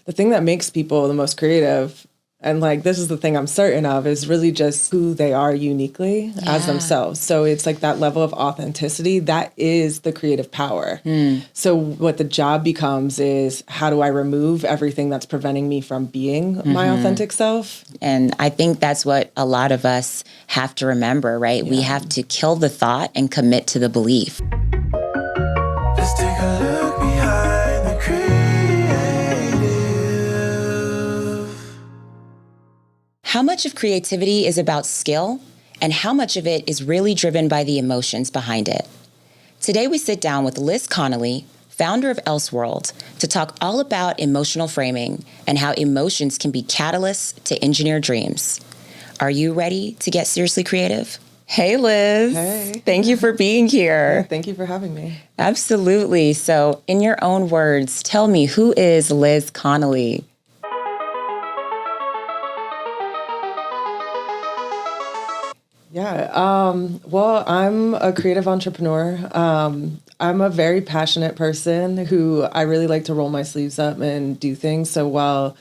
the thing that makes people the most creative, and like this is the thing I'm certain of, is really just who they are uniquely as themselves. So it's like that level of authenticity that is the creative power. So what the job becomes is, how do I remove everything that's preventing me from being my authentic self? And I think that's what a lot of us have to remember, right? We have to kill the thought and commit to the belief. Let's take a look behind the creative. How much of creativity is about skill, and how much of it is really driven by the emotions behind it? Today we sit down with Liz Connelly, founder of Elseorld, to talk all about emotional framing and how emotions can be catalysts to engineer dreams. Are you ready to get seriously creative? Hey, Liz. Hey. Thank you for being here. Yeah, thank you for having me. Absolutely. So in your own words, tell me, who is Liz Connelly? Yeah. Well, I'm a creative entrepreneur. I'm a very passionate person who I really like to roll my sleeves up and do things. So while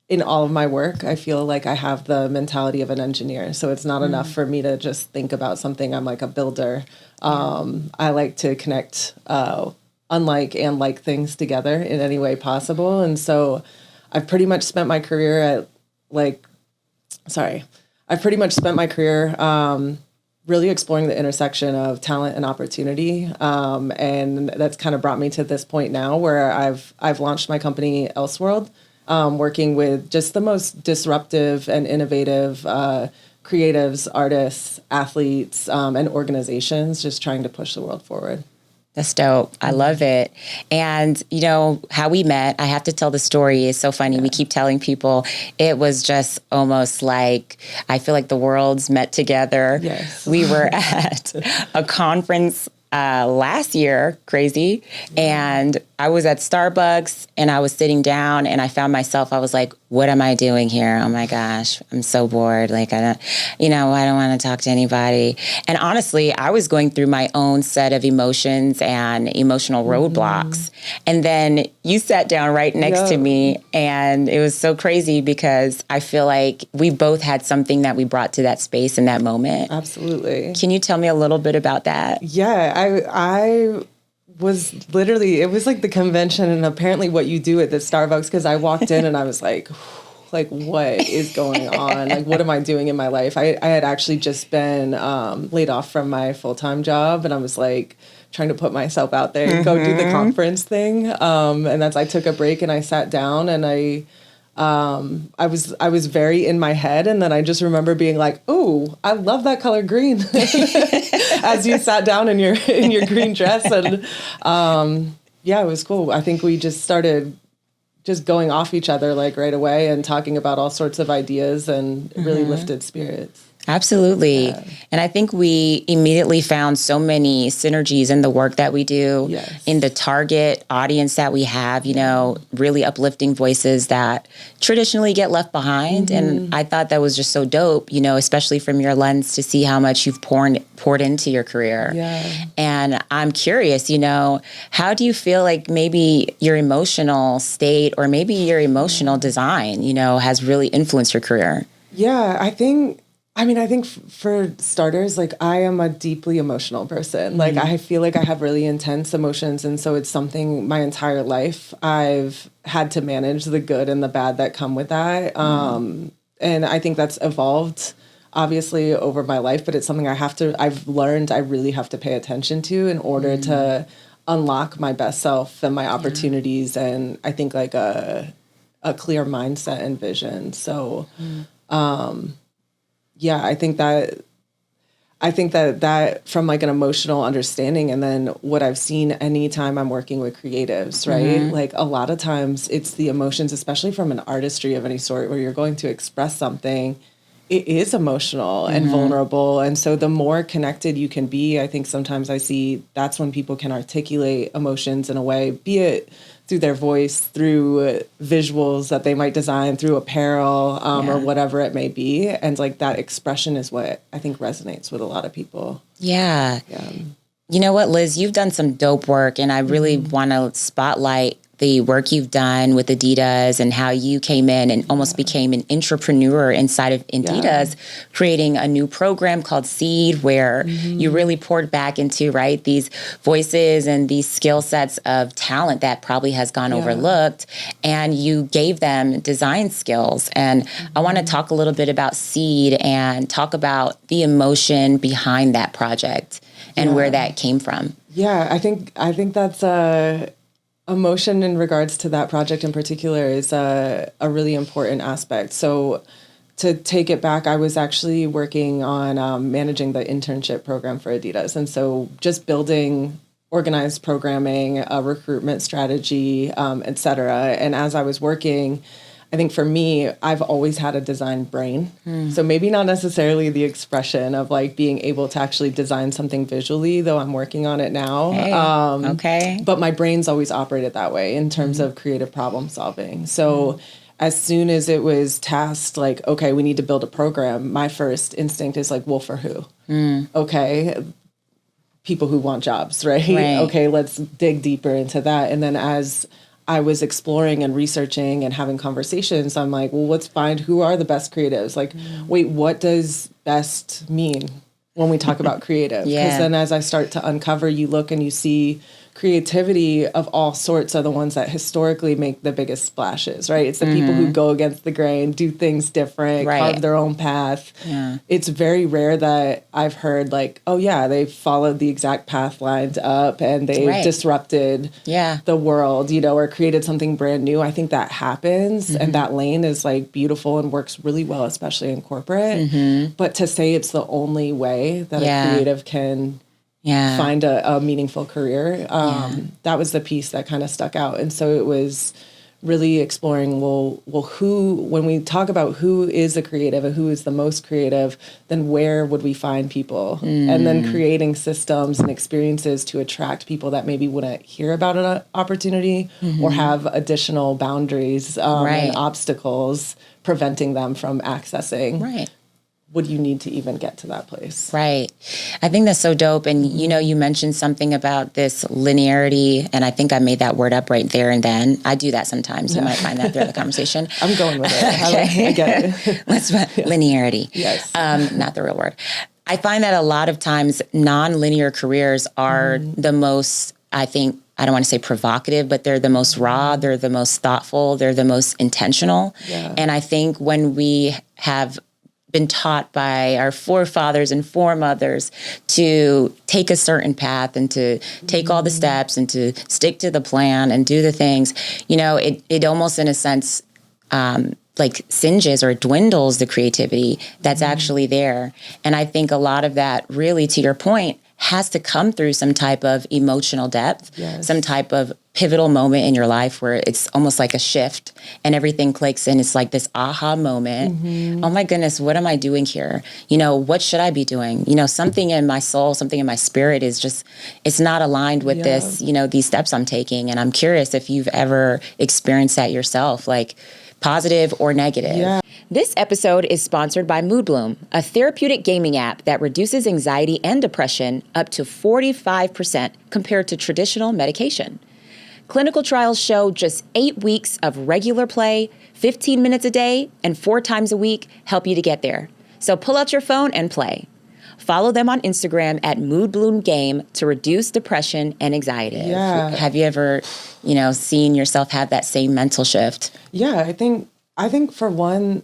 in all of my work, I feel like I have the mentality of an engineer. So it's not enough for me to just think about something. I'm like a builder. I like to connect unlike and like things together in any way possible. And so I've pretty much spent my career I've pretty much spent my career really exploring the intersection of talent and opportunity. And that's kind of brought me to this point now where I've launched my company, Elseorld, working with just the most disruptive and innovative creatives, artists, athletes, and organizations, just trying to push the world forward. That's dope. I love it. And, you know, how we met, I have to tell the story. It's so funny. We keep telling people it was just almost like, I feel like the worlds met together. Yes. We were at a conference last year, crazy. And I was at Starbucks and I was sitting down and I found myself, I was like, what am I doing here? Oh my gosh, I'm so bored. Like, I don't want to talk to anybody. And honestly, I was going through my own set of emotions and emotional roadblocks. And then you sat down right next to me, and it was so crazy because I feel like we both had something that we brought to that space in that moment. Absolutely. Can you tell me a little bit about that? Yeah, I was literally, it was like the convention and apparently what you do at the Starbucks, because I walked in and I was like, what is going on? Like, what am I doing in my life? I had actually just been laid off from my full-time job, and I was like trying to put myself out there and go do the conference thing. And I took a break and I sat down and I was very in my head, and then I just remember being like, "Oh, I love that color green," as you sat down in your green dress, and it was cool. I think we just started just going off each other like right away and talking about all sorts of ideas, and really lifted spirits. Absolutely. Yeah. And I think we immediately found so many synergies in the work that we do, in the target audience that we have, you know, really uplifting voices that traditionally get left behind. And I thought that was just so dope, you know, especially from your lens, to see how much you've poured into your career. Yeah. And I'm curious, you know, how do you feel like maybe your emotional state or maybe your emotional design, you know, has really influenced your career? Yeah, I think for starters, like, I am a deeply emotional person. Like, I feel like I have really intense emotions. And so it's something my entire life I've had to manage the good and the bad that come with that. And I think that's evolved, obviously, over my life. But it's something I've learned I really have to pay attention to in order to unlock my best self and my opportunities. And I think like a clear mindset and vision. So, yeah, I think that from like an emotional understanding, and then what I've seen anytime I'm working with creatives, right? Like, a lot of times it's the emotions, especially from an artistry of any sort, where you're going to express something. It is emotional and vulnerable. And so the more connected you can be, I think sometimes I see that's when people can articulate emotions in a way, be it through their voice, through visuals that they might design, through apparel, or whatever it may be. And like, that expression is what I think resonates with a lot of people. Yeah. You know what, Liz, you've done some dope work, and I really want to spotlight the work you've done with ADIDAS and how you came in and almost became an entrepreneur inside of ADIDAS, creating a new program called S.E.E.D, where you really poured back into, right, these voices and these skill sets of talent that probably has gone overlooked, and you gave them design skills. And I want to talk a little bit about S.E.E.D and talk about the emotion behind that project and where that came from. Yeah, I think that's emotion in regards to that project in particular is a really important aspect. So to take it back, I was actually working on managing the internship program for ADIDAS. And so just building organized programming, a recruitment strategy, et cetera. And as I was working, I think for me, I've always had a design brain. So maybe not necessarily the expression of like being able to actually design something visually, though I'm working on it now. Okay. But my brain's always operated that way in terms of creative problem solving. So as soon as it was tasked, like, okay, we need to build a program, my first instinct is like, well, for who? Okay, people who want jobs, right? Okay, let's dig deeper into that. And then as I was exploring and researching and having conversations, I'm like, well, let's find who are the best creatives. Like, wait, what does best mean when we talk about creative? Because then as I start to uncover, you look and you see creativity of all sorts are the ones that historically make the biggest splashes, right? It's the people who go against the grain, do things different, carve their own path. It's very rare that I've heard like, oh yeah, they followed the exact path lined up and they disrupted the world, you know, or created something brand new. I think that happens and that lane is like beautiful and works really well, especially in corporate. But to say it's the only way that a creative can find a meaningful career. That was the piece that kind of stuck out. And so it was really exploring, well, when we talk about who is a creative and who is the most creative, then where would we find people? And then creating systems and experiences to attract people that maybe wouldn't hear about an opportunity or have additional boundaries and obstacles preventing them from accessing what you need to even get to that place. Right. I think that's so dope. And, you know, you mentioned something about this linearity, and I think I made that word up right there and then. I do that sometimes. You might find that throughout the conversation. I'm going with it. I get it. Linearity. Yes. Not the real word. I find that a lot of times non-linear careers are the most, I think, I don't want to say provocative, but they're the most raw, they're the most thoughtful, they're the most intentional. And I think when we have been taught by our forefathers and foremothers to take a certain path and to take all the steps and to stick to the plan and do the things, you know, it almost in a sense like singes or dwindles the creativity that's actually there. And I think a lot of that really, to your point, has to come through some type of emotional depth, some type of pivotal moment in your life where it's almost like a shift and everything clicks and it's like this aha moment. Oh my goodness, what am I doing here? You know, what should I be doing? You know, something in my soul, something in my spirit is just, it's not aligned with this, you know, these steps I'm taking. And I'm curious if you've ever experienced that yourself, like positive or negative. This episode is sponsored by Mood Bloom, a therapeutic gaming app that reduces anxiety and depression up to 45% compared to traditional medication. Clinical trials show just 8 weeks of regular play, 15 minutes a day, and 4 times a week help you to get there. So pull out your phone and play. Follow them on Instagram at Mood Bloom Game to reduce depression and anxiety. Have you ever, you know, seen yourself have that same mental shift? Yeah, I think for one,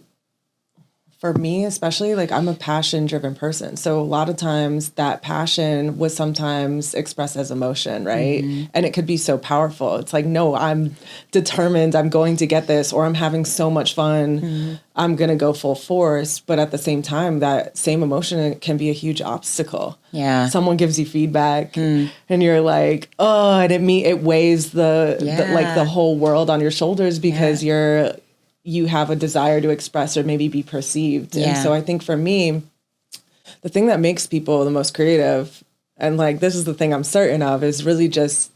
for me especially, like I'm a passion-driven person. So a lot of times that passion was sometimes expressed as emotion, right? And it could be so powerful. It's like, no, I'm determined, I'm going to get this, or I'm having so much fun, I'm going to go full force. But at the same time, that same emotion can be a huge obstacle. Someone gives you feedback and you're like, oh, and it weighs the whole world on your shoulders because you have a desire to express or maybe be perceived. And so I think for me, the thing that makes people the most creative, and like this is the thing I'm certain of, is really just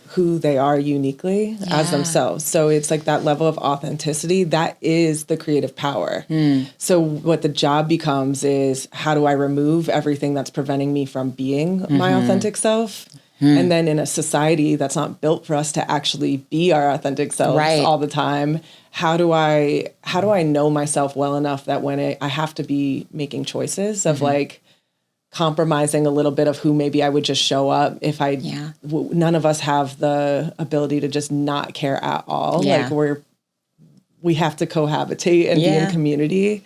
who they are uniquely as themselves. So it's like that level of authenticity, that is the creative power. So what the job becomes is, how do I remove everything that's preventing me from being my authentic self And then in a society that's not built for us to actually be our authentic selves all the time, how do I know myself well enough that when I have to be making choices of like compromising a little bit of who maybe I would just show up if none of us have the ability to just not care at all. Like we have to cohabitate and be in community.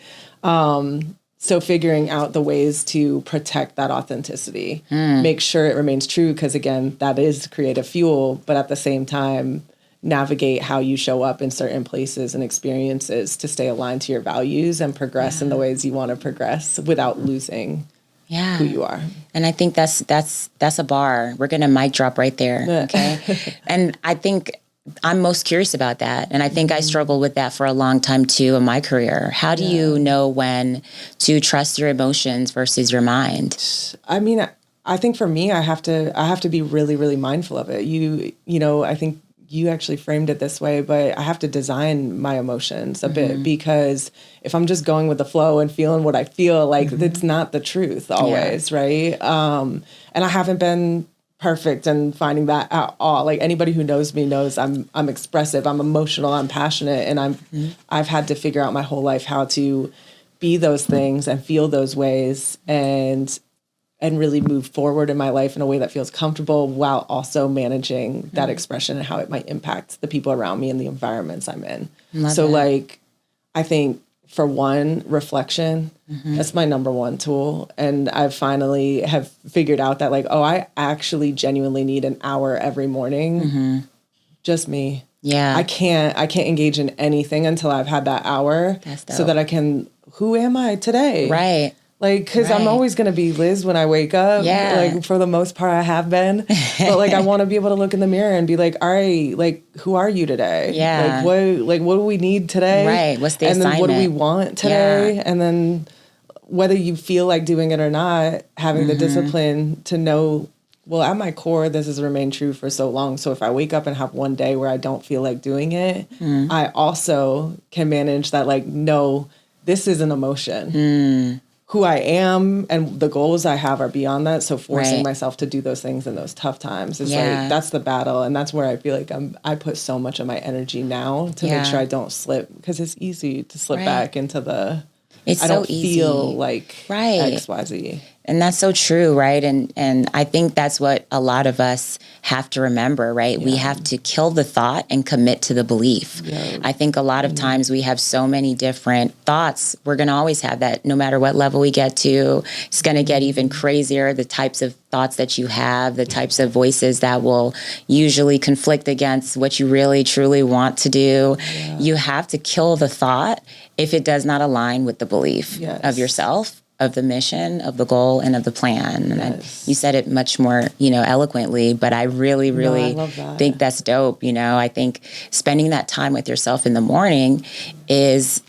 So figuring out the ways to protect that authenticity, make sure it remains true, because again, that is creative fuel, but at the same time, navigate how you show up in certain places and experiences to stay aligned to your values and progress in the ways you want to progress without losing who you are. And I think that's a bar. We're going to mic drop right there. Okay. And I think I'm most curious about that. And I think I struggled with that for a long time too in my career. How do you know when to trust your emotions versus your mind? I mean, I think for me, I have to be really, really mindful of it. You know, I think you actually framed it this way, but I have to design my emotions a bit, because if I'm just going with the flow and feeling what I feel, like it's not the truth always. Right. And I haven't been perfect and finding that at all. Like anybody who knows me knows I'm expressive, I'm emotional, I'm passionate, and I've had to figure out my whole life how to be those things and feel those ways and really move forward in my life in a way that feels comfortable while also managing that expression and how it might impact the people around me and the environments I'm in. Like, I think for one, reflection, that's my number one tool. And I finally have figured out that like, I actually genuinely need an hour every morning. Just me. Yeah. I can't engage in anything until I've had that hour so that I can, who am I today? Right. Like, because I'm always going to be Liz when I wake up. Yeah. Like, for the most part, I have been. But, like, I want to be able to look in the mirror and be like, all right, like, who are you today? Yeah. What do we need today? Right. What's the assignment? And then what do we want today? Yeah. And then whether you feel like doing it or not, having the discipline to know, well, at my core, this has remained true for so long. So if I wake up and have one day where I don't feel like doing it, I also can manage that, like, no, this is an emotion. Who I am and the goals I have are beyond that. So forcing myself to do those things in those tough times is like, that's the battle. And that's where I feel like I put so much of my energy now to make sure I don't slip, because it's easy to slip back into the, it's I so don't easy. feel like X, Y, Z. And that's so true, right? And I think that's what a lot of us have to remember, right? Yeah. We have to kill the thought and commit to the belief. Yeah. I think a lot of times we have so many different thoughts. We're going to always have that no matter what level we get to. It's going to get even crazier, the types of thoughts that you have, the types of voices that will usually conflict against what you really, truly want to do. Yeah. You have to kill the thought if it does not align with the belief of yourself, of the mission, of the goal, and of the plan. And you said it much more, eloquently, but I really, really think that's dope. I think spending that time with yourself in the morning is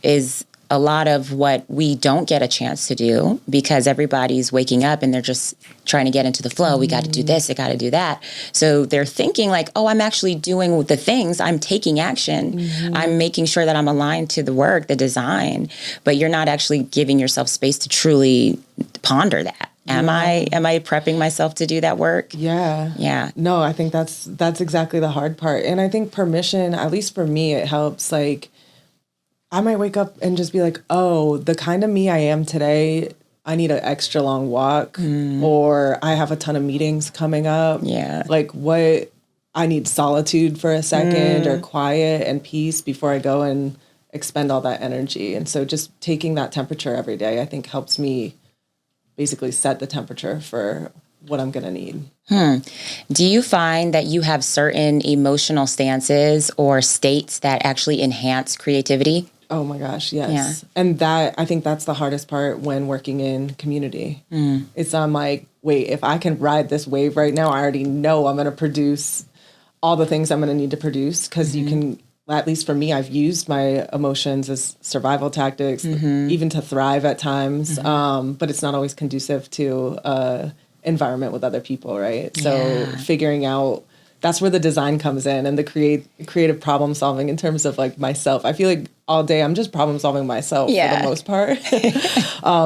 a lot of what we don't get a chance to do, because everybody's waking up and they're just trying to get into the flow. We got to do this, I got to do that. So they're thinking like, I'm actually doing the things, I'm taking action. I'm making sure that I'm aligned to the work, the design, but you're not actually giving yourself space to truly ponder that. Am I prepping myself to do that work? Yeah. Yeah. No, I think that's exactly the hard part. And I think permission, at least for me, it helps. Like, I might wake up and just be like, the kind of me I am today, I need an extra long walk, or I have a ton of meetings coming up. Yeah. Like, what, I need solitude for a second, or quiet and peace before I go and expend all that energy. And so just taking that temperature every day, I think helps me basically set the temperature for what I'm going to need. Do you find that you have certain emotional stances or states that actually enhance creativity? Oh my gosh, yes. Yeah. And I think that's the hardest part when working in community. It's I'm like, wait, if I can ride this wave right now, I already know I'm going to produce all the things I'm going to need to produce, because you can, at least for me, I've used my emotions as survival tactics, even to thrive at times, but it's not always conducive to environment with other people, right? So figuring out that's where the design comes in and the creative problem solving in terms of like myself. I feel like all day I'm just problem solving myself for the most part,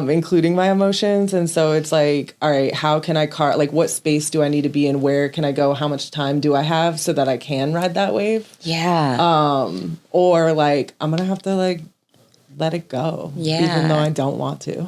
including my emotions. And so it's like, all right, how can I like what space do I need to be in? Where can I go? How much time do I have so that I can ride that wave? Yeah. Or like, I'm going to have to like let it go, even though I don't want to.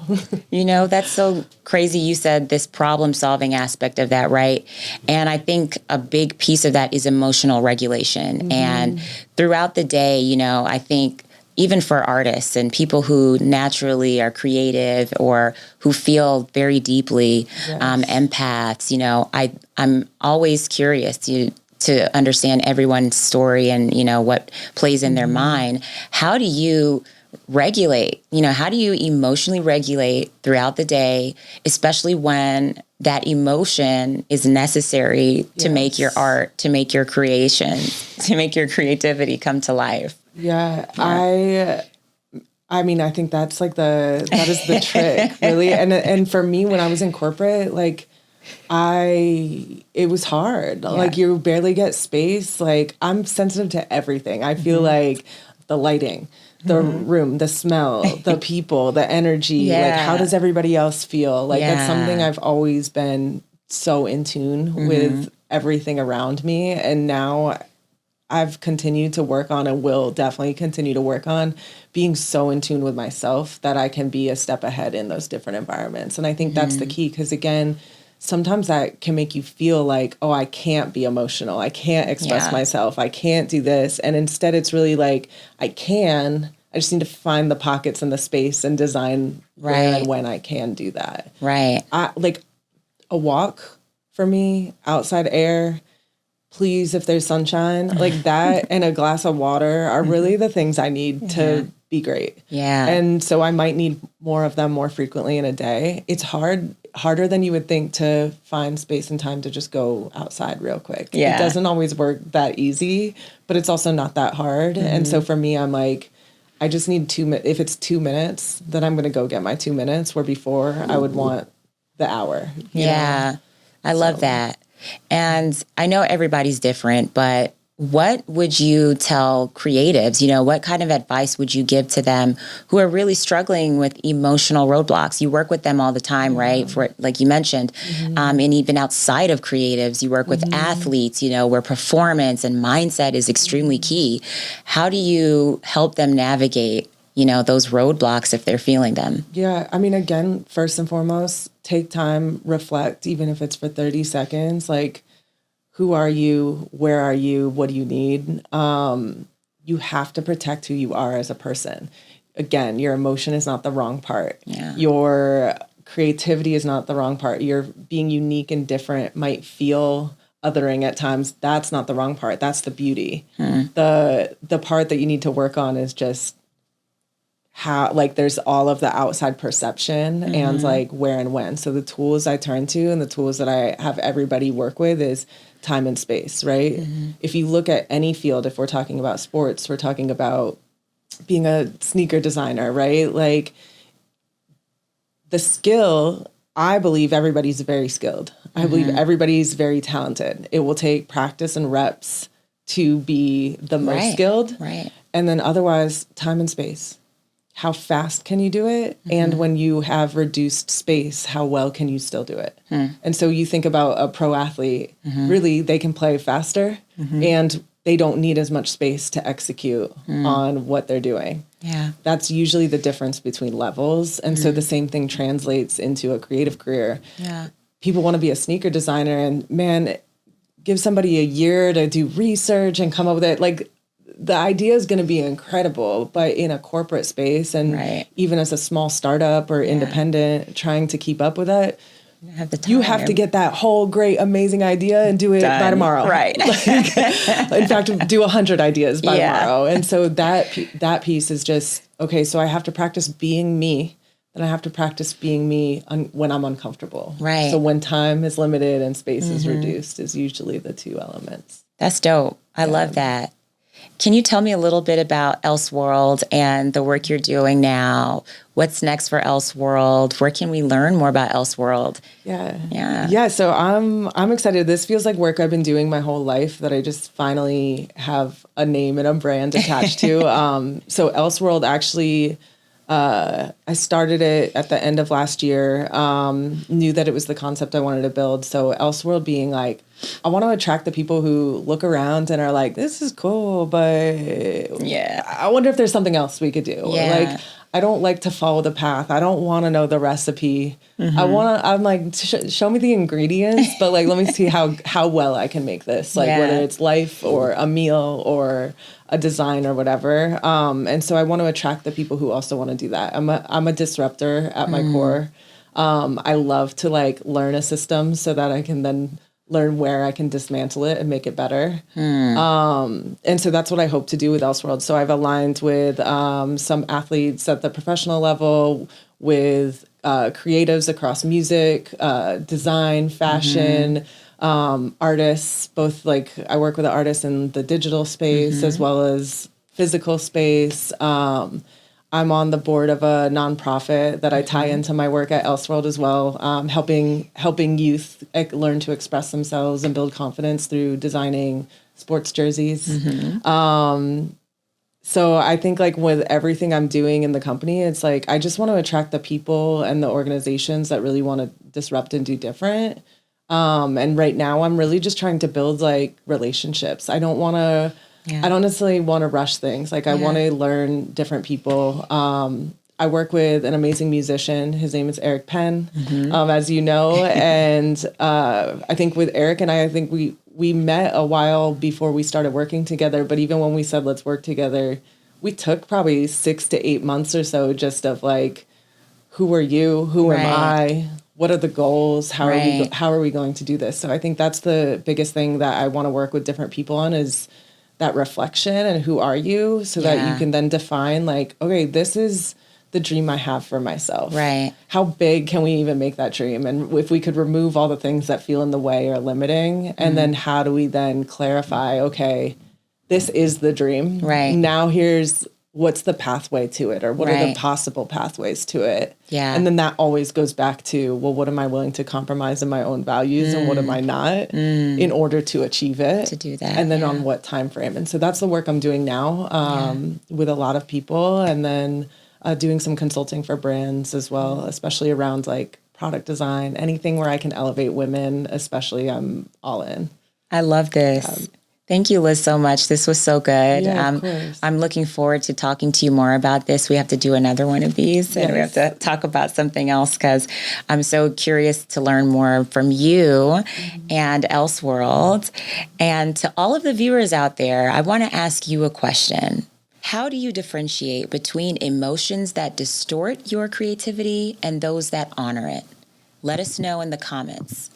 That's so crazy. You said this problem solving aspect of that, right? And I think a big piece of that is emotional regulation. And throughout the day, I think even for artists and people who naturally are creative or who feel very deeply, empaths, I'm always curious to understand everyone's story and, what plays in their mind. How do you regulate? How do you emotionally regulate throughout the day, especially when that emotion is necessary to make your art, to make your creation, to make your creativity come to life? Yeah. I mean, I think that's like that is the trick, really. And for me, when I was in corporate, like it was hard. Like you barely get space. Like I'm sensitive to everything. I feel like the lighting, the room, the smell, the people, the energy, like how does everybody else feel? Like that's something I've always been so in tune with everything around me. And now I've continued to work on and will definitely continue to work on being so in tune with myself that I can be a step ahead in those different environments. And I think that's the key, because again, sometimes that can make you feel like, oh, I can't be emotional. I can't express myself. I can't do this. And instead it's really like, I just need to find the pockets and the space and design where and when I can do that. Right. Like a walk for me, outside air, please, if there's sunshine, like that and a glass of water are really the things I need to be great. Yeah. And so I might need more of them more frequently in a day. It's harder than you would think to find space and time to just go outside real quick. Yeah. It doesn't always work that easy, but it's also not that hard. And so for me, I'm like, I just need 2 minutes. If it's 2 minutes, then I'm going to go get my 2 minutes, where before I would want the hour. Yeah. I love that. And I know everybody's different, but what would you tell creatives? What kind of advice would you give to them who are really struggling with emotional roadblocks? You work with them all the time, right? For, like you mentioned, and even outside of creatives, you work with athletes, where performance and mindset is extremely key. How do you help them navigate, those roadblocks if they're feeling them? Yeah. I mean, again, first and foremost, take time, reflect, even if it's for 30 seconds, like, who are you? Where are you? What do you need? You have to protect who you are as a person. Again, your emotion is not the wrong part. Yeah. Your creativity is not the wrong part. Your being unique and different might feel othering at times. That's not the wrong part. That's the beauty. The part that you need to work on is just how, like, there's all of the outside perception and like where and when. So the tools I turn to and the tools that I have everybody work with is time and space, right? If you look at any field, if we're talking about sports, we're talking about being a sneaker designer, right? Like the skill, I believe everybody's very skilled. I believe everybody's very talented. It will take practice and reps to be the most skilled. Right. And then otherwise, time and space. How fast can you do it? And when you have reduced space, how well can you still do it? And so you think about a pro athlete, really, they can play faster and they don't need as much space to execute on what they're doing. Yeah. That's usually the difference between levels. And so the same thing translates into a creative career. Yeah. People want to be a sneaker designer and man, give somebody a year to do research and come up with it. Like, the idea is going to be incredible, but in a corporate space and even as a small startup or independent trying to keep up with that, you have to get that whole great, amazing idea and do it by tomorrow. Right. In fact, do 100 ideas by tomorrow. And so that piece is just, okay, so I have to practice being me, and I have to practice being me when I'm uncomfortable. Right. So when time is limited and space is reduced is usually the two elements. That's dope. I love that. Can you tell me a little bit about Elseorld and the work you're doing now? What's next for Elseorld? Where can we learn more about Elseorld? Yeah. So I'm excited. This feels like work I've been doing my whole life that I just finally have a name and a brand attached to. So Elseorld actually, I started it at the end of last year, knew that it was the concept I wanted to build. So Elseworld being like, I want to attract the people who look around and are like, this is cool, but I wonder if there's something else we could do. Like, I don't like to follow the path. I don't want to know the recipe. I'm like, show me the ingredients, but like, let me see how well I can make this. Like whether it's life or a meal or a design or whatever. And so I want to attract the people who also want to do that. I'm a disruptor at my core. I love to like learn a system so that I can then learn where I can dismantle it and make it better. And so that's what I hope to do with Elseorld. So I've aligned with some athletes at the professional level, with creatives across music, design, fashion, artists, both like I work with the artists in the digital space as well as physical space. I'm on the board of a nonprofit that I tie into my work at Elseorld as well, helping youth learn to express themselves and build confidence through designing sports jerseys. So I think like with everything I'm doing in the company, it's like I just want to attract the people and the organizations that really want to disrupt and do different. And right now I'm really just trying to build like relationships. I don't necessarily want to rush things. Like I want to learn different people. I work with an amazing musician. His name is Eric Penn, as you know. And I think with Eric and I think we met a while before we started working together. But even when we said, let's work together, we took probably 6 to 8 months or so just of like, who are you? Who am I? What are the goals? How are we going to do this? So I think that's the biggest thing that I want to work with different people on is that reflection and who are you so that you can then define like, okay, this is the dream I have for myself. Right. How big can we even make that dream? And if we could remove all the things that feel in the way or limiting, and then how do we then clarify, okay, this is the dream. Right. Now here's what's the pathway to it, or what are the possible pathways to it? Yeah. And then that always goes back to, well, what am I willing to compromise in my own values and what am I not in order to achieve it? To do that. And then on what time frame. And so that's the work I'm doing now with a lot of people, and then doing some consulting for brands as well, especially around like product design, anything where I can elevate women, especially I'm all in. I love this. Thank you, Liz, so much. This was so good. Yeah, of course. I'm looking forward to talking to you more about this. We have to do another one of these, and we have to talk about something else because I'm so curious to learn more from you and Elseorld. And to all of the viewers out there, I want to ask you a question. How do you differentiate between emotions that distort your creativity and those that honor it? Let us know in the comments.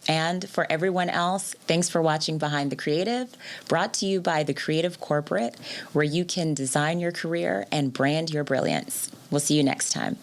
And for everyone else, thanks for watching Behind the Creative, brought to you by The Creative Corporate, where you can design your career and brand your brilliance. We'll see you next time.